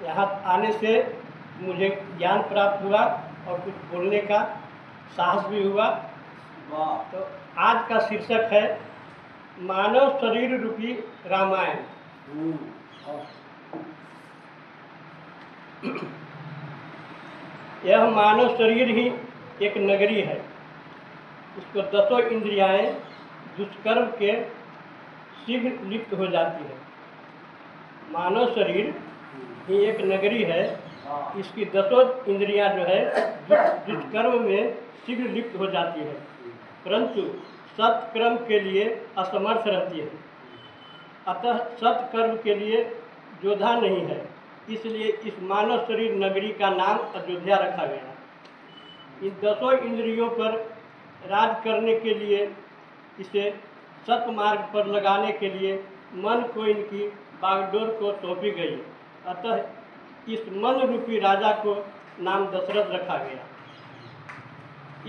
यहाँ आने से मुझे ज्ञान प्राप्त हुआ और कुछ बोलने का साहस भी हुआ। तो आज का शीर्षक है मानव शरीर रूपी रामायण। यह मानव शरीर ही एक नगरी है। इसको 10 इंद्रियाएं दुष्कर्म के शीघ्र लिप्त हो जाती है। मानव शरीर ही एक नगरी है। इसकी 10 इंद्रियां जो है दुष्कर्म में शीघ्र लिप्त हो जाती है, परंतु सत्कर्म के लिए असमर्थ रहती है। अतः सत्कर्म के लिए योद्धा नहीं है, इसलिए इस मानव शरीर नगरी का नाम अयोध्या रखा गया। इन 10 इंद्रियों पर राज करने के लिए, इसे सत्मार्ग पर लगाने के लिए मन को इनकी बागडोर को सौंपी गई। अतः इस मन रूपी राजा को नाम दशरथ रखा गया।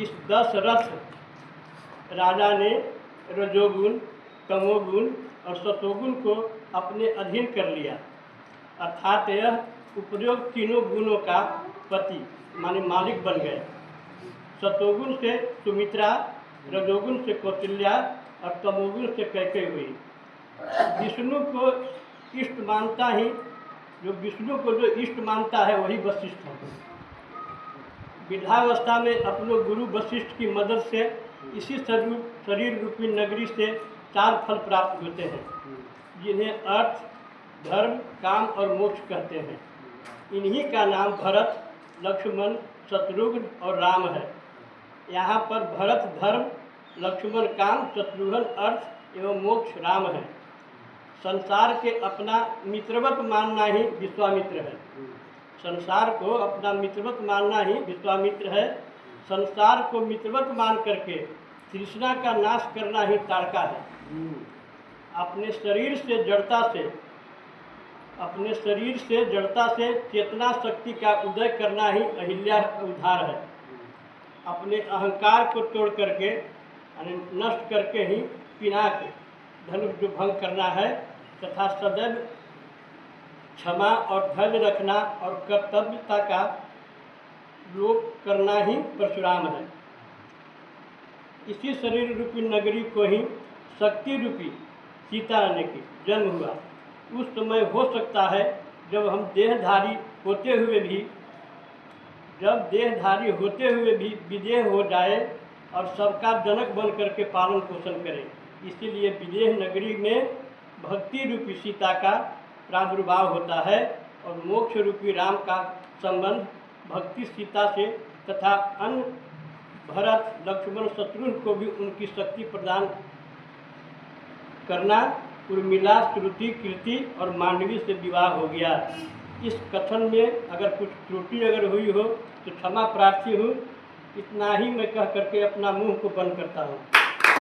इस दशरथ राजा ने रजोगुण, तमोगुण और सतोगुण को अपने अधीन कर लिया, अर्थात यह उपयुक्त तीनों गुणों का पति माने मालिक बन गए। सतोगुण से सुमित्रा, रजोगुण से कौशल्या और तमोगुण से कैकेयी हुई। विष्णु को इष्ट मानता ही जो विष्णु को जो इष्ट मानता है वही वशिष्ठ है। वृद्धावस्था में अपने गुरु वशिष्ठ की मदद से इसी शरीर रूपी नगरी से 4 फल प्राप्त होते हैं, जिन्हें अर्थ, धर्म, काम और मोक्ष कहते हैं। इन्हीं का नाम भरत, लक्ष्मण, शत्रुघ्न और राम है। यहाँ पर भरत धर्म, लक्ष्मण काम, शत्रुघ्न अर्थ एवं मोक्ष राम है। संसार के अपना मित्रवत मानना ही विश्वामित्र है। संसार को अपना मित्रवत मानना ही विश्वामित्र है। संसार को मित्रवत मान करके तृष्णा का नाश करना ही ताड़का है। अपने शरीर से जड़ता से चेतना शक्ति का उदय करना ही अहिल्या उद्धार है। अपने अहंकार को तोड़ करके नष्ट करके ही पिनाक धनुष जो भंग करना है, तथा सदैव क्षमा और धैर्य रखना और कर्तव्यता का लोप करना ही परशुराम है। इसी शरीर रूपी नगरी को ही शक्ति रूपी सीता रानी की जन्म हुआ। उस समय हो सकता है जब हम देहधारी होते हुए भी विदेह हो जाए और सबका जनक बन करके पालन पोषण करें। इसीलिए विदेह नगरी में भक्ति रूपी सीता का प्रादुर्भाव होता है और मोक्ष रूपी राम का संबंध भक्ति सीता से तथा अन्य भरत, लक्ष्मण, शत्रुघ्न को भी उनकी शक्ति प्रदान करना। उर्मिला, श्रुति, कीर्ति और मांडवी से विवाह हो गया। इस कथन में अगर कुछ त्रुटि अगर हुई हो तो क्षमा प्रार्थी हूँ। इतना ही मैं कह करके अपना मुंह को बंद करता हूँ।